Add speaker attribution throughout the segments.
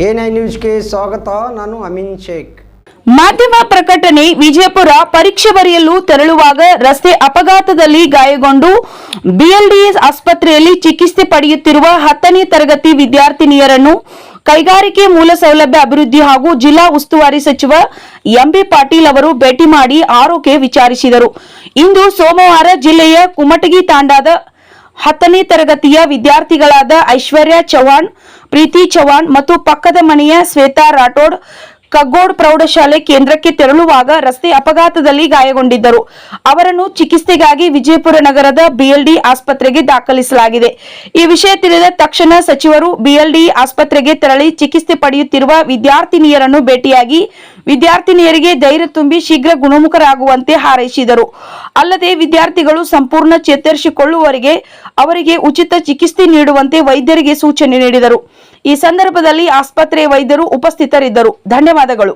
Speaker 1: A9 ನ್ಯೂಸ್ಗೆ ಸ್ವಾಗತ. ನಾನು ಅಮೀನ್ ಶೇಖ್.
Speaker 2: ಮಾಧ್ಯಮ ಪ್ರಕಟಣೆ. ವಿಜಯಪುರ ಪರೀಕ್ಷೆ ಬರೆಯಲು ತೆರಳುವಾಗ ರಸ್ತೆ ಅಪಘಾತದಲ್ಲಿ ಗಾಯಗೊಂಡು ಬಿಎಲ್ಡಿಎಸ್ ಆಸ್ಪತ್ರೆಯಲ್ಲಿ ಚಿಕಿತ್ಸೆ ಪಡೆಯುತ್ತಿರುವ 10ನೇ ತರಗತಿ ವಿದ್ಯಾರ್ಥಿನಿಯರನ್ನು ಕೈಗಾರಿಕೆ ಮೂಲ ಸೌಲಭ್ಯ ಅಭಿವೃದ್ಧಿ ಹಾಗೂ ಜಿಲ್ಲಾ ಉಸ್ತುವಾರಿ ಸಚಿವ ಎಂಬಿ ಪಾಟೀಲ್ ಅವರು ಭೇಟಿ ಮಾಡಿ ಆರೋಗ್ಯ ವಿಚಾರಿಸಿದರು. ಇಂದು ಸೋಮವಾರ ಜಿಲ್ಲೆಯ ಕುಮಟಗಿ ತಾಂಡಾದ 10ನೇ ತರಗತಿಯ ವಿದ್ಯಾರ್ಥಿಗಳಾದ ಐಶ್ವರ್ಯ ಚೌಹಾಣ್, ಪ್ರೀತಿ ಚೌಹಾಣ್ ಮತ್ತು ಪಕ್ಕದ ಮನೆಯ ಶ್ವೇತಾ ರಾಠೋಡ್ ಕಗ್ಗೋಡ್ ಪ್ರೌಢಶಾಲೆ ಕೇಂದ್ರಕ್ಕೆ ತೆರಳುವಾಗ ರಸ್ತೆ ಅಪಘಾತದಲ್ಲಿ ಗಾಯಗೊಂಡಿದ್ದರು. ಅವರನ್ನು ಚಿಕಿತ್ಸೆಗಾಗಿ ವಿಜಯಪುರ ನಗರದ ಬಿಎಲ್ಡಿ ಆಸ್ಪತ್ರೆಗೆ ದಾಖಲಿಸಲಾಗಿದೆ. ಈ ವಿಷಯ ತಿಳಿದ ತಕ್ಷಣ ಸಚಿವರು ಬಿಎಲ್ಡಿ ಆಸ್ಪತ್ರೆಗೆ ತೆರಳಿ ಚಿಕಿತ್ಸೆ ಪಡೆಯುತ್ತಿರುವ ವಿದ್ಯಾರ್ಥಿನಿಯರನ್ನು ಭೇಟಿಯಾಗಿ ವಿದ್ಯಾರ್ಥಿನಿಯರಿಗೆ ಧೈರ್ಯ ತುಂಬಿ ಶೀಘ್ರ ಗುಣಮುಖರಾಗುವಂತೆ ಹಾರೈಸಿದರು. ಅಲ್ಲದೆ ವಿದ್ಯಾರ್ಥಿಗಳು ಸಂಪೂರ್ಣ ಚೇತರಿಸಿಕೊಳ್ಳುವವರೆಗೆ ಅವರಿಗೆ ಉಚಿತ ಚಿಕಿತ್ಸೆ ನೀಡುವಂತೆ ವೈದ್ಯರಿಗೆ ಸೂಚನೆ ನೀಡಿದರು. ಈ ಸಂದರ್ಭದಲ್ಲಿ ಆಸ್ಪತ್ರೆ ವೈದ್ಯರು ಉಪಸ್ಥಿತರಿದ್ದರು. ಧನ್ಯವಾದಗಳು.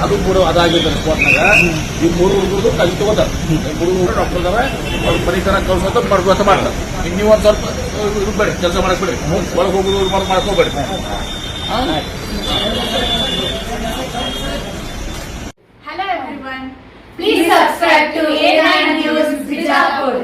Speaker 3: ಅದು ಕೂಡ ಅದಾಗಿದೆ ಸ್ಪಾಟ್ನಾಗ ಈ 3 ಹುಡುಗರು ಕಲಿ ತಗೋದ 3 ಹುಡುಗರು ಡಾಕ್ಟರ್ ಅದಾವ. ಅವ್ರು ಪರಿಕರ ಕಳ್ಸೋದು ಮಾಡ್ಬೇಕು ಮಾಡ್ತಾರೆ. ನೀವು ಒಂದು ಸ್ವಲ್ಪ ಇರ್ಬೇಡಿ, ಕೆಲಸ ಮಾಡಕ್ಬೇಡಿ, ಒಳಗೆ ಹೋಗುದು ಮಾಡ್ಕೋಬೇಡಿ.
Speaker 4: Hello everyone, please subscribe to A9 News Bijapur.